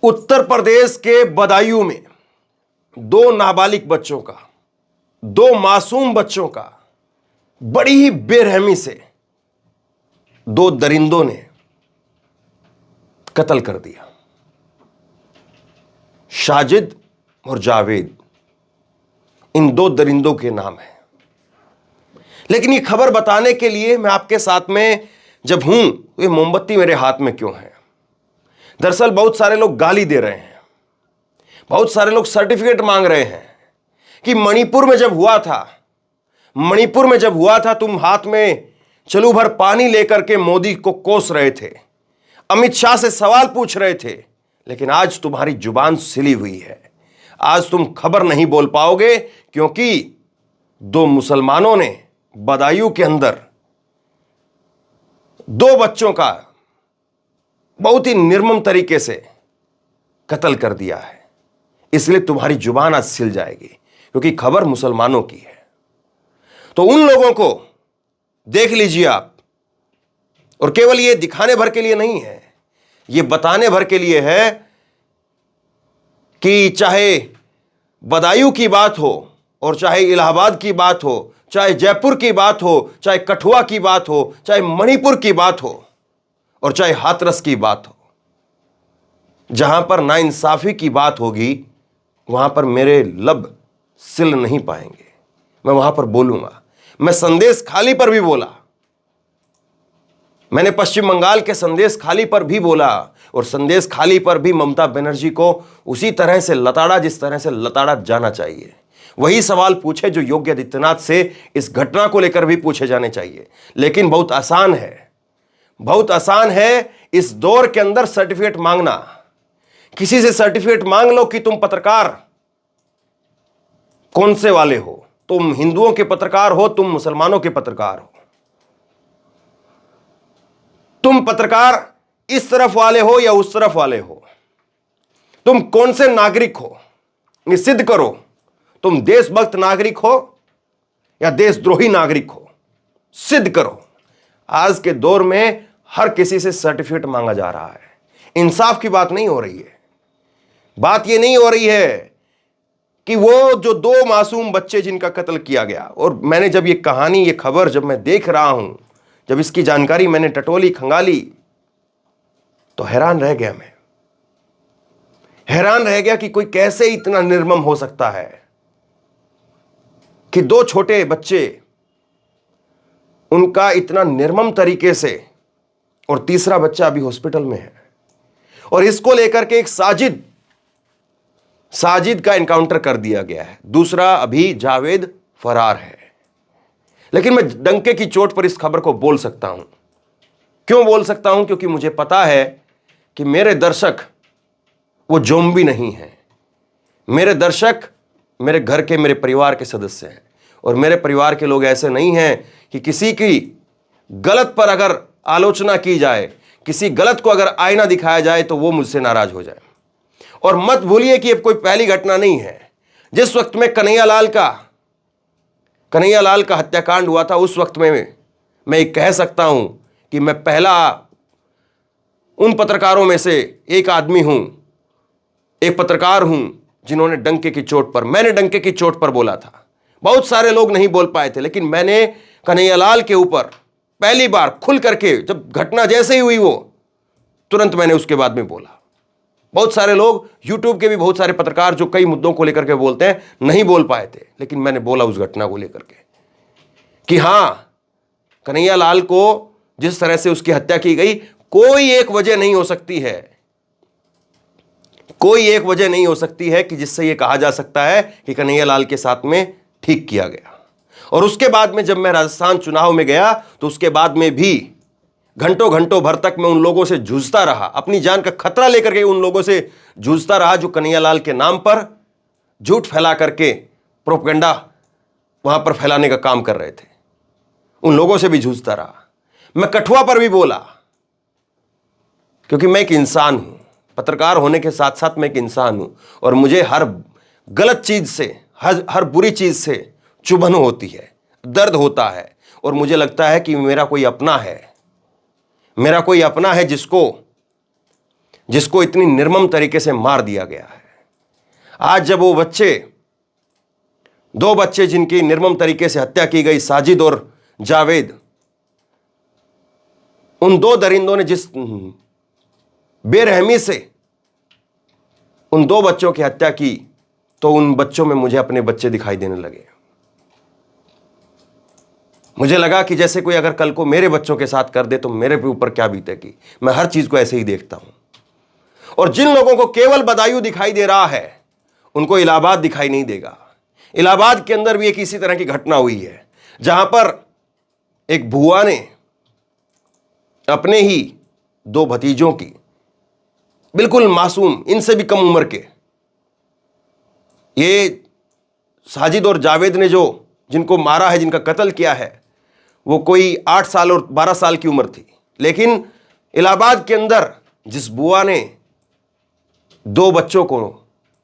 उत्तर प्रदेश के बदायूं में दो नाबालिग बच्चों का, दो मासूम बच्चों का बड़ी ही बेरहमी से दो दरिंदों ने कत्ल कर दिया। साजिद और जावेद, इन दो दरिंदों के नाम है। लेकिन ये खबर बताने के लिए मैं आपके साथ में जब हूं तो ये मोमबत्ती मेरे हाथ में क्यों है? दरअसल बहुत सारे लोग गाली दे रहे हैं, बहुत सारे लोग सर्टिफिकेट मांग रहे हैं कि मणिपुर में जब हुआ था तुम हाथ में चलू भर पानी लेकर के मोदी को कोस रहे थे, अमित शाह से सवाल पूछ रहे थे, लेकिन आज तुम्हारी जुबान सिली हुई है। आज तुम खबर नहीं बोल पाओगे क्योंकि दो मुसलमानों ने बदायूं के अंदर दो बच्चों का बहुत ही निर्मम तरीके से कत्ल कर दिया है। इसलिए तुम्हारी जुबान आज सिल जाएगी क्योंकि खबर मुसलमानों की है। तो उन लोगों को देख लीजिए आप, और केवल ये दिखाने भर के लिए नहीं है, ये बताने भर के लिए है कि चाहे बदायूं की बात हो और चाहे इलाहाबाद की बात हो, चाहे जयपुर की बात हो, चाहे कठुआ की बात हो, चाहे मणिपुर की बात हो और चाहे हाथरस की बात हो, जहां पर नाइंसाफी की बात होगी वहां पर मेरे लब सिल नहीं पाएंगे। मैं वहां पर बोलूंगा। मैं संदेश खाली पर भी बोला, मैंने पश्चिम बंगाल के संदेश खाली पर भी बोला, और संदेश खाली पर भी ममता बनर्जी को उसी तरह से लताड़ा जिस तरह से लताड़ा जाना चाहिए। वही सवाल पूछे जो योगी आदित्यनाथ से इस घटना को लेकर भी पूछे जाने चाहिए। लेकिन बहुत आसान है इस दौर के अंदर सर्टिफिकेट मांगना। किसी से सर्टिफिकेट मांग लो कि तुम पत्रकार कौन से वाले हो, तुम हिंदुओं के पत्रकार हो, तुम मुसलमानों के पत्रकार हो, तुम पत्रकार इस तरफ वाले हो या उस तरफ वाले हो, तुम कौन से नागरिक हो, ये सिद्ध करो। तुम देशभक्त नागरिक हो या देशद्रोही नागरिक हो, सिद्ध करो। आज के दौर में हर किसी से सर्टिफिकेट मांगा जा रहा है। इंसाफ की बात नहीं हो रही है। बात यह नहीं हो रही है कि वो जो दो मासूम बच्चे जिनका कत्ल किया गया, और मैंने जब ये कहानी, ये खबर जब मैं देख रहा हूं, जब इसकी जानकारी मैंने टटोली खंगाली तो हैरान रह गया कि कोई कैसे इतना निर्मम हो सकता है कि दो छोटे बच्चे, उनका इतना निर्मम तरीके से, और तीसरा बच्चा अभी हॉस्पिटल में है, और इसको लेकर के एक साजिद का एनकाउंटर कर दिया गया है। दूसरा अभी जावेद फरार है। लेकिन मैं डंके की चोट पर इस खबर को बोल सकता हूं। क्यों बोल सकता हूं? क्योंकि मुझे पता है कि मेरे दर्शक वो ज़ॉम्बी नहीं हैं। मेरे दर्शक मेरे घर के, मेरे परिवार के सदस्य हैं, और मेरे परिवार के लोग ऐसे नहीं हैं कि किसी की गलत पर अगर आलोचना की जाए, किसी गलत को अगर आईना दिखाया जाए तो वो मुझसे नाराज हो जाए। और मत भूलिए कि अब कोई पहली घटना नहीं है। जिस वक्त में कन्हैया लाल का हत्याकांड हुआ था, उस वक्त में मैं कह सकता हूं कि मैं पहला उन पत्रकारों में से एक आदमी हूं, एक पत्रकार हूं जिन्होंने मैंने डंके की चोट पर बोला था। बहुत सारे लोग नहीं बोल पाए थे, लेकिन मैंने कन्हैया लाल के ऊपर पहली बार खुल करके, जब घटना जैसे ही हुई वो तुरंत मैंने उसके बाद में बोला। बहुत सारे लोग, यूट्यूब के भी बहुत सारे पत्रकार जो कई मुद्दों को लेकर के बोलते हैं, नहीं बोल पाए थे, लेकिन मैंने बोला उस घटना को लेकर के कि हां, कन्हैया लाल को जिस तरह से उसकी हत्या की गई, कोई एक वजह नहीं हो सकती है कि जिससे यह कहा जा सकता है कि कन्हैया लाल के साथ में ठीक किया गया। और उसके बाद में जब मैं राजस्थान चुनाव में गया तो उसके बाद में भी घंटों भर तक मैं उन लोगों से जूझता रहा, अपनी जान का खतरा लेकर के उन लोगों से जूझता रहा जो कन्हैया लाल के नाम पर झूठ फैला करके प्रोपेगेंडा वहां पर फैलाने का काम कर रहे थे। उन लोगों से भी जूझता रहा। मैं कठुआ पर भी बोला, क्योंकि मैं एक इंसान हूं, पत्रकार होने के साथ साथ मैं एक इंसान हूं, और मुझे हर गलत चीज से, हर बुरी चीज से चुभन होती है, दर्द होता है, और मुझे लगता है कि मेरा कोई अपना है जिसको जिसको इतनी निर्मम तरीके से मार दिया गया है। आज जब वो बच्चे, दो बच्चे जिनकी निर्मम तरीके से हत्या की गई, साजिद और जावेद, उन दो दरिंदों ने जिस बेरहमी से उन दो बच्चों की हत्या की, तो उन बच्चों में मुझे अपने बच्चे दिखाई देने लगे। मुझे लगा कि जैसे कोई अगर कल को मेरे बच्चों के साथ कर दे तो मेरे ऊपर क्या बीतेगी। मैं हर चीज को ऐसे ही देखता हूं। और जिन लोगों को केवल बदायूं दिखाई दे रहा है, उनको इलाहाबाद दिखाई नहीं देगा। इलाहाबाद के अंदर भी एक इसी तरह की घटना हुई है, जहां पर एक बुआ ने अपने ही दो भतीजों की, बिल्कुल मासूम, इनसे भी कम उम्र के, ये साजिद और जावेद ने जो जिनको मारा है, जिनका कत्ल किया है, वो कोई 8 साल और 12 साल की उम्र थी। लेकिन इलाहाबाद के अंदर जिस बुआ ने दो बच्चों को,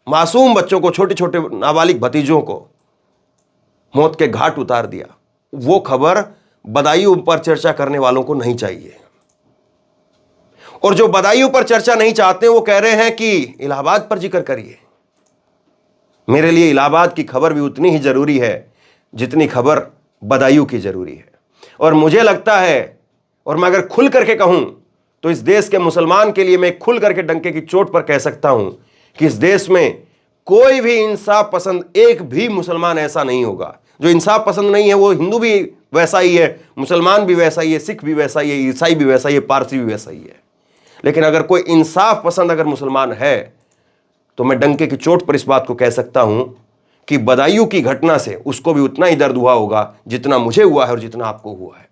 मासूम बच्चों को, छोटे छोटे नाबालिग भतीजों को मौत के घाट उतार दिया, वो खबर बदायूं पर चर्चा करने वालों को नहीं चाहिए। और जो बदायूं पर चर्चा नहीं चाहते, वो कह रहे हैं कि इलाहाबाद पर जिक्र करिए। मेरे लिए इलाहाबाद की खबर भी उतनी ही जरूरी है जितनी खबर बदायूं की जरूरी है। और मुझे लगता है, और मैं अगर खुल करके कहूं तो इस देश के मुसलमान के लिए मैं खुल करके डंके की चोट पर कह सकता हूं कि इस देश में कोई भी इंसाफ पसंद एक भी मुसलमान ऐसा नहीं होगा। जो इंसाफ पसंद नहीं है, वो हिंदू भी वैसा ही है, मुसलमान भी वैसा ही है, सिख भी वैसा ही है, ईसाई भी वैसा ही है, पारसी भी वैसा ही है। लेकिन अगर कोई इंसाफ पसंद अगर मुसलमान है, तो मैं डंके की चोट पर इस बात को कह सकता हूं कि बदायूं की घटना से उसको भी उतना ही दर्द हुआ होगा जितना मुझे हुआ है और जितना आपको हुआ है।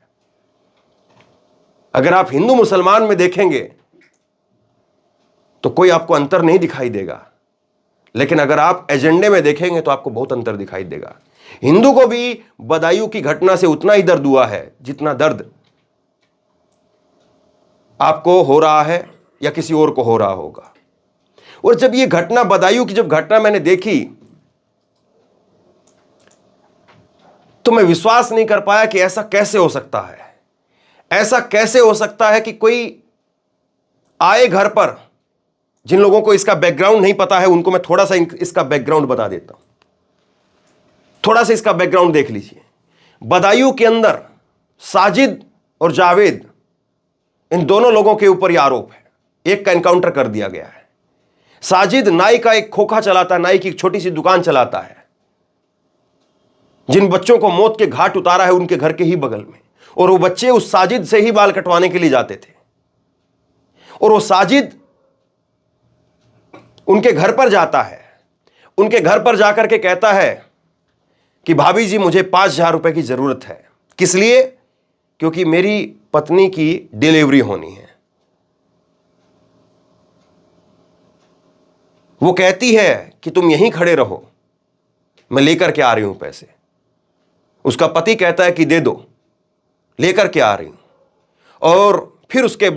अगर आप हिंदू मुसलमान में देखेंगे तो कोई आपको अंतर नहीं दिखाई देगा, लेकिन अगर आप एजेंडे में देखेंगे तो आपको बहुत अंतर दिखाई देगा। हिंदू को भी बदायूं की घटना से उतना ही दर्द हुआ है जितना दर्द आपको हो रहा है या किसी और को हो रहा होगा। और जब ये घटना, बदायूं की जब घटना मैंने देखी, तो मैं विश्वास नहीं कर पाया कि ऐसा कैसे हो सकता है। ऐसा कैसे हो सकता है कि कोई आए घर पर, जिन लोगों को इसका बैकग्राउंड नहीं पता है उनको मैं थोड़ा सा इसका बैकग्राउंड बता देता हूं। थोड़ा सा इसका बैकग्राउंड देख लीजिए। बदायूं के अंदर साजिद और जावेद, इन दोनों लोगों के ऊपर यह आरोप है, एक का एनकाउंटर कर दिया गया है। साजिद नाई का एक खोखा चलाता है, नाई की एक छोटी सी दुकान चलाता है। जिन बच्चों को मौत के घाट उतारा है उनके घर के ही बगल में, और वो बच्चे उस साजिद से ही बाल कटवाने के लिए जाते थे। और वो साजिद उनके घर पर जाता है, उनके घर पर जाकर के कहता है कि भाभी जी मुझे 5,000 रुपए की जरूरत है। किस लिए? क्योंकि मेरी पत्नी की डिलीवरी होनी है। वो कहती है कि तुम यहीं खड़े रहो, मैं लेकर के आ रही हूं पैसे। उसका पति कहता है कि दे दो, लेकर के आ रही हूं। और फिर उसके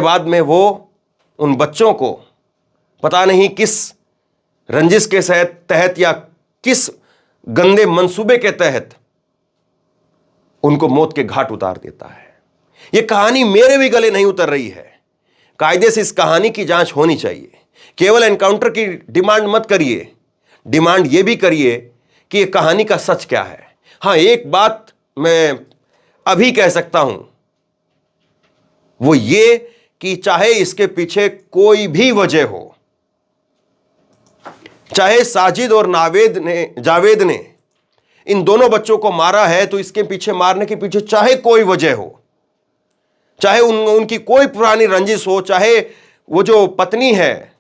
बाद में वो उन बच्चों को पता नहीं किस रंजिश के तहत या किस गंदे मंसूबे के तहत उनको मौत के घाट उतार देता है। यह कहानी मेरे भी गले नहीं उतर रही है। कायदे से इस कहानी की जांच होनी चाहिए। केवल एनकाउंटर की डिमांड मत करिए, डिमांड यह भी करिए कि यह कहानी का सच क्या है। हां, एक बात मैं अभी कह सकता हूं, वो ये कि चाहे इसके पीछे कोई भी वजह हो, चाहे साजिद और जावेद ने इन दोनों बच्चों को मारा है, तो इसके पीछे, मारने के पीछे चाहे कोई वजह हो, चाहे उनकी कोई पुरानी रंजिश हो, चाहे वो जो पत्नी है,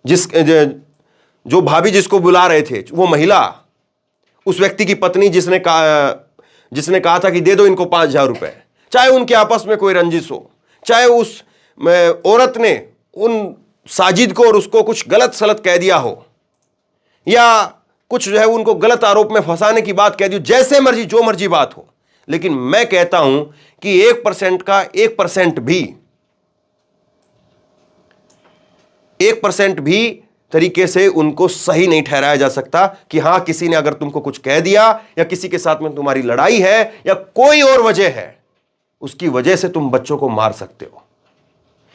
जो भाभी जिसको बुला रहे थे, वो महिला, उस व्यक्ति की पत्नी जिसने कहा था कि दे दो इनको 5,000 रुपए, चाहे उनके आपस में कोई रंजिश हो, चाहे उस औरत ने उन साजिद को और उसको कुछ गलत सलत कह दिया हो, या कुछ जो है उनको गलत आरोप में फंसाने की बात कह दी, जैसे मर्जी जो मर्जी बात हो, लेकिन मैं कहता हूं कि 1% का 1% भी तरीके से उनको सही नहीं ठहराया जा सकता कि हां, किसी ने अगर तुमको कुछ कह दिया या किसी के साथ में तुम्हारी लड़ाई है या कोई और वजह है, उसकी वजह से तुम बच्चों को मार सकते हो।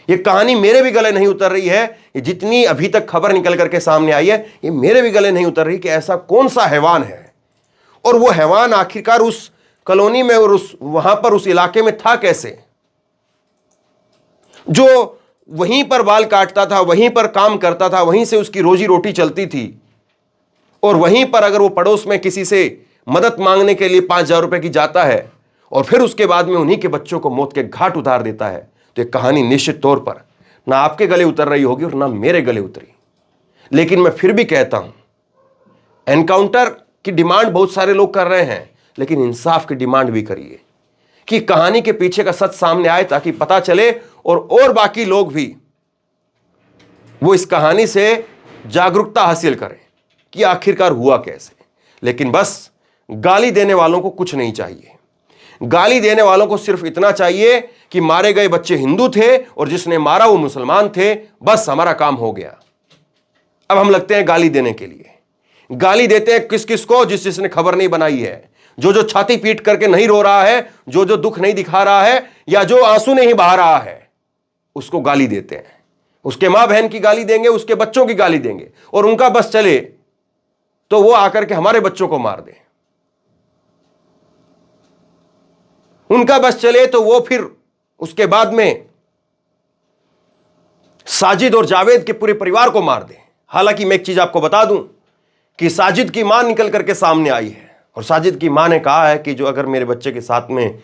ये कहानी मेरे भी गले नहीं उतर रही है, ये जितनी अभी तक खबर निकल करके सामने आई है, ये मेरे भी गले नहीं उतर रही कि ऐसा कौन सा हैवान है, और वो हैवान आखिरकार उस कॉलोनी में और उस वहां पर उस इलाके में था कैसे, जो वहीं पर बाल काटता था, वहीं पर काम करता था, वहीं से उसकी रोजी रोटी चलती थी, और वहीं पर अगर वो पड़ोस में किसी से मदद मांगने के लिए 5,000 रुपए की जाता है और फिर उसके बाद में उन्हीं के बच्चों को मौत के घाट उतार देता है, तो ये कहानी निश्चित तौर पर ना आपके गले उतर रही होगी और ना मेरे गले उतरी। लेकिन मैं फिर भी कहता हूं, एनकाउंटर की डिमांड बहुत सारे लोग कर रहे हैं, लेकिन इंसाफ की डिमांड भी करिए कि कहानी के पीछे का सच सामने आए, ताकि पता चले और बाकी लोग भी वो इस कहानी से जागरूकता हासिल करें कि आखिरकार हुआ कैसे। लेकिन बस गाली देने वालों को कुछ नहीं चाहिए। गाली देने वालों को सिर्फ इतना चाहिए कि मारे गए बच्चे हिंदू थे और जिसने मारा वो मुसलमान थे, बस हमारा काम हो गया। अब हम लगते हैं गाली देने के लिए। गाली देते हैं किस किस को? जिसने खबर नहीं बनाई है, जो छाती पीट करके नहीं रो रहा है, जो दुख नहीं दिखा रहा है, या जो आंसू नहीं बहा रहा है, उसको गाली देते हैं। उसके मां बहन की गाली देंगे, उसके बच्चों की गाली देंगे, और उनका बस चले तो वो आकर के हमारे बच्चों को मार दे। उनका बस चले तो वो फिर उसके बाद में साजिद और जावेद के पूरे परिवार को मार दे। हालांकि मैं एक चीज आपको बता दूं कि साजिद की मां निकल करके सामने आई है, और साजिद की मां ने कहा है कि जो अगर मेरे बच्चे के साथ में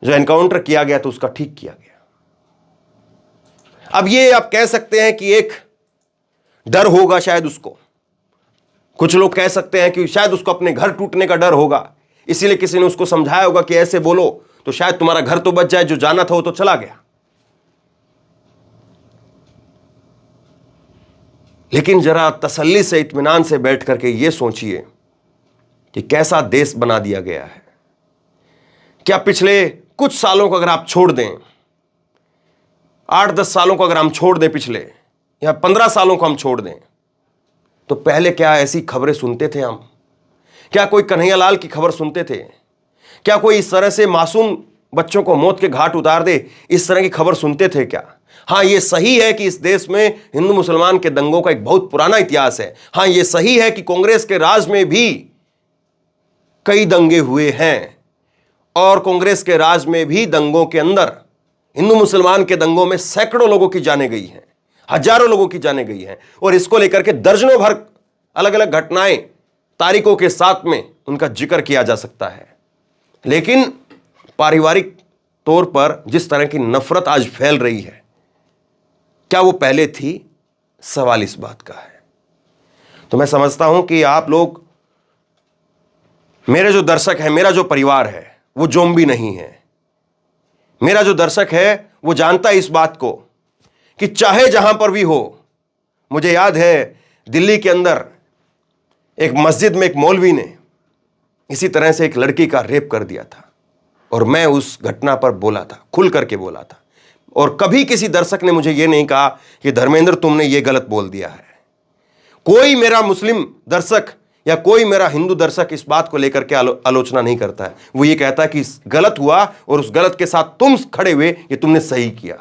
जो एनकाउंटर किया गया तो उसका ठीक किया गया। अब ये आप कह सकते हैं कि एक डर होगा शायद उसको, कुछ लोग कह सकते हैं कि शायद उसको अपने घर टूटने का डर होगा, इसीलिए किसी ने उसको समझाया होगा कि ऐसे बोलो तो शायद तुम्हारा घर तो बच जाए, जो जाना था वो तो चला गया। लेकिन जरा तसल्ली से, इत्मीनान से बैठ करके ये सोचिए कि कैसा देश बना दिया गया है। क्या पिछले कुछ सालों को अगर आप छोड़ दें, 8-10 सालों को अगर हम छोड़ दें, पिछले या 15 सालों को हम छोड़ दें, तो पहले क्या ऐसी खबरें सुनते थे हम? क्या कोई कन्हैयालाल की खबर सुनते थे? क्या कोई इस तरह से मासूम बच्चों को मौत के घाट उतार दे, इस तरह की खबर सुनते थे क्या? हां, यह सही है कि इस देश में हिंदू मुसलमान के दंगों का एक बहुत पुराना इतिहास है। हां, यह सही है कि कांग्रेस के राज में भी कई दंगे हुए हैं, और कांग्रेस के राज में भी दंगों के अंदर, हिंदू मुसलमान के दंगों में सैकड़ों लोगों की जानें गई हैं, हजारों लोगों की जानें गई हैं, और इसको लेकर के दर्जनों भर अलग अलग घटनाएं, तारीखों के साथ में उनका जिक्र किया जा सकता है। लेकिन पारिवारिक तौर पर जिस तरह की नफरत आज फैल रही है, क्या वो पहले थी? सवाल इस बात का है। तो मैं समझता हूं कि आप लोग, मेरे जो दर्शक हैं, मेरा जो परिवार है, वो ज़ॉम्बी नहीं है। मेरा जो दर्शक है वो जानता है इस बात को कि चाहे जहां पर भी हो। मुझे याद है दिल्ली के अंदर एक मस्जिद में एक मौलवी ने इसी तरह से एक लड़की का रेप कर दिया था, और मैं उस घटना पर बोला था, खुल करके बोला था, और कभी किसी दर्शक ने मुझे यह नहीं कहा कि धर्मेंद्र तुमने ये गलत बोल दिया है। कोई मेरा मुस्लिम दर्शक या कोई मेरा हिंदू दर्शक इस बात को लेकर के आलोचना नहीं करता है। वो ये कहता है कि गलत हुआ और उस गलत के साथ तुम खड़े हुए, ये तुमने सही किया।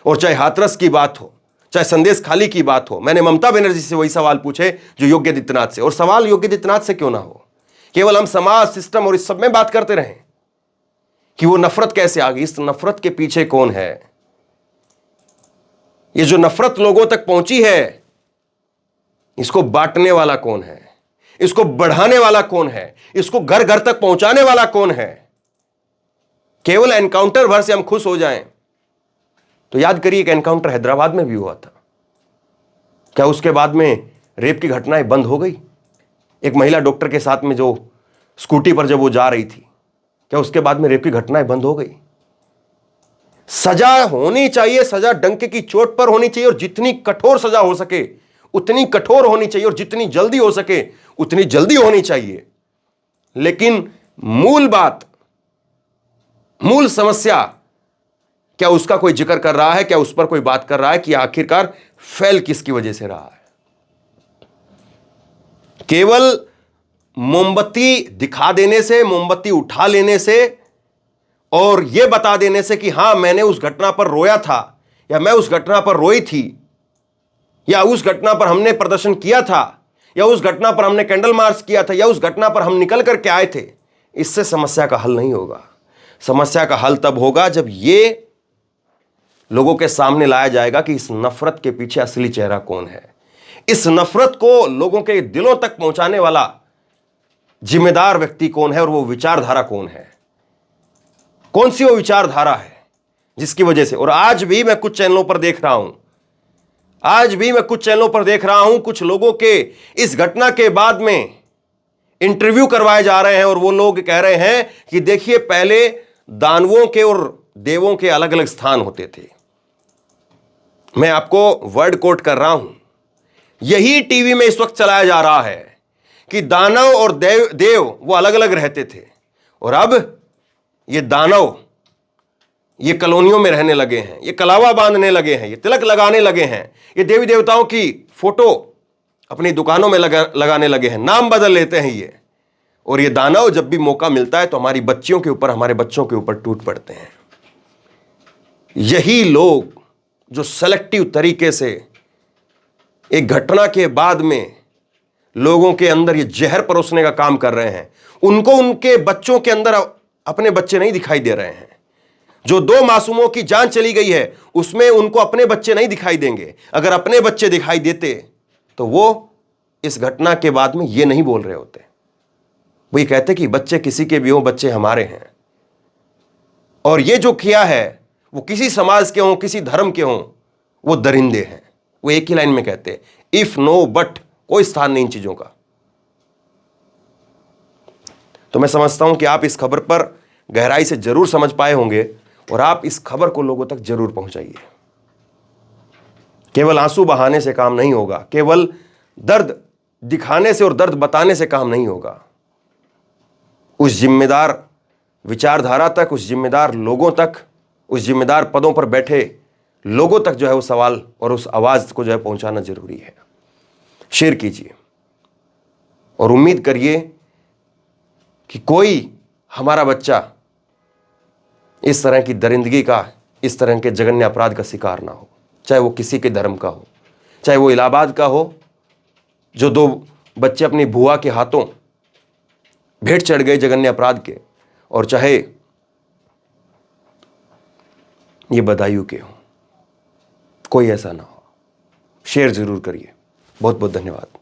और चाहे हाथरस की बात हो, चाहे संदेश खाली की बात हो, मैंने ममता बनर्जी से वही सवाल पूछे जो योगी आदित्यनाथ से, और सवाल योगी आदित्यनाथ से क्यों ना हो, केवल हम समाज, सिस्टम और इस सब में बात करते रहें कि वो नफरत कैसे आ गई। इस नफरत के पीछे कौन है? ये जो नफरत लोगों तक पहुंची है, इसको बांटने वाला कौन है? इसको बढ़ाने वाला कौन है? इसको घर घर तक पहुंचाने वाला कौन है? केवल एनकाउंटर भर से हम खुश हो जाएं तो याद करिए, एक एनकाउंटर हैदराबाद में भी हुआ था। क्या उसके बाद में रेप की घटनाएं बंद हो गई? एक महिला डॉक्टर के साथ में जो स्कूटी पर जब वो जा रही थी, क्या उसके बाद में रेप की घटनाएं बंद हो गई? सजा होनी चाहिए, सजा डंके की चोट पर होनी चाहिए, और जितनी कठोर सजा हो सके उतनी कठोर होनी चाहिए, और जितनी जल्दी हो सके उतनी जल्दी होनी चाहिए। लेकिन मूल बात, मूल समस्या, क्या उसका कोई जिक्र कर रहा है? क्या उस पर कोई बात कर रहा है कि आखिरकार फैल किसकी वजह से रहा है? केवल मोमबत्ती दिखा देने से, मोमबत्ती उठा लेने से और यह बता देने से कि हां मैंने उस घटना पर रोया था, या मैं उस घटना पर रोई थी, या उस घटना पर हमने प्रदर्शन किया था, या उस घटना पर हमने कैंडल मार्च किया था, या उस घटना पर हम निकल करके आए थे, इससे समस्या का हल नहीं होगा। समस्या का हल तब होगा जब ये लोगों के सामने लाया जाएगा कि इस नफरत के पीछे असली चेहरा कौन है, इस नफरत को लोगों के दिलों तक पहुंचाने वाला जिम्मेदार व्यक्ति कौन है, और वो विचारधारा कौन है, कौन सी वो विचारधारा है जिसकी वजह से। और आज भी मैं कुछ चैनलों पर देख रहा हूं, कुछ लोगों के इस घटना के बाद में इंटरव्यू करवाए जा रहे हैं, और वो लोग कह रहे हैं कि देखिए पहले दानवों के और देवों के अलग अलग स्थान होते थे। मैं आपको वर्ड कोट कर रहा हूं, यही टीवी में इस वक्त चलाया जा रहा है कि दानव और देव वो अलग अलग रहते थे, और अब ये दानव ये कॉलोनियों में रहने लगे हैं, ये कलावा बांधने लगे हैं, ये तिलक लगाने लगे हैं, ये देवी देवताओं की फोटो अपनी दुकानों में लगाने लगे हैं, नाम बदल लेते हैं ये। और ये दानव जब भी मौका मिलता है तो हमारी बच्चियों के ऊपर, हमारे बच्चों के ऊपर टूट पड़ते हैं। यही लोग जो सेलेक्टिव तरीके से एक घटना के बाद में लोगों के अंदर ये जहर परोसने का काम कर रहे हैं, उनको उनके बच्चों के अंदर अपने बच्चे नहीं दिखाई दे रहे हैं। जो 2 मासूमों की जान चली गई है उसमें उनको अपने बच्चे नहीं दिखाई देंगे। अगर अपने बच्चे दिखाई देते तो वो इस घटना के बाद में ये नहीं बोल रहे होते। वो ये कहते कि बच्चे किसी के भी हों, बच्चे हमारे हैं। और ये जो किया है वो किसी समाज के हों, किसी धर्म के हों, वो दरिंदे हैं। वो एक ही लाइन में कहते इफ नो बट, कोई स्थान नहीं इन चीजों का। तो मैं समझता हूं कि आप इस खबर पर गहराई से जरूर समझ पाए होंगे, और आप इस खबर को लोगों तक जरूर पहुंचाइए। केवल आंसू बहाने से काम नहीं होगा, केवल दर्द दिखाने से और दर्द बताने से काम नहीं होगा। उस जिम्मेदार विचारधारा तक, उस जिम्मेदार लोगों तक, उस जिम्मेदार पदों पर बैठे लोगों तक जो है वो सवाल और उस आवाज को जो है पहुंचाना जरूरी है। शेयर कीजिए और उम्मीद करिए कि कोई हमारा बच्चा इस तरह की दरिंदगी का, इस तरह के जघन्य अपराध का शिकार ना हो, चाहे वो किसी के धर्म का हो, चाहे वो इलाहाबाद का हो जो 2 बच्चे अपनी बुआ के हाथों भेंट चढ़ गए जघन्य अपराध के, और चाहे ये बदायूं के हो, कोई ऐसा ना हो। शेयर जरूर करिए। बहुत बहुत धन्यवाद।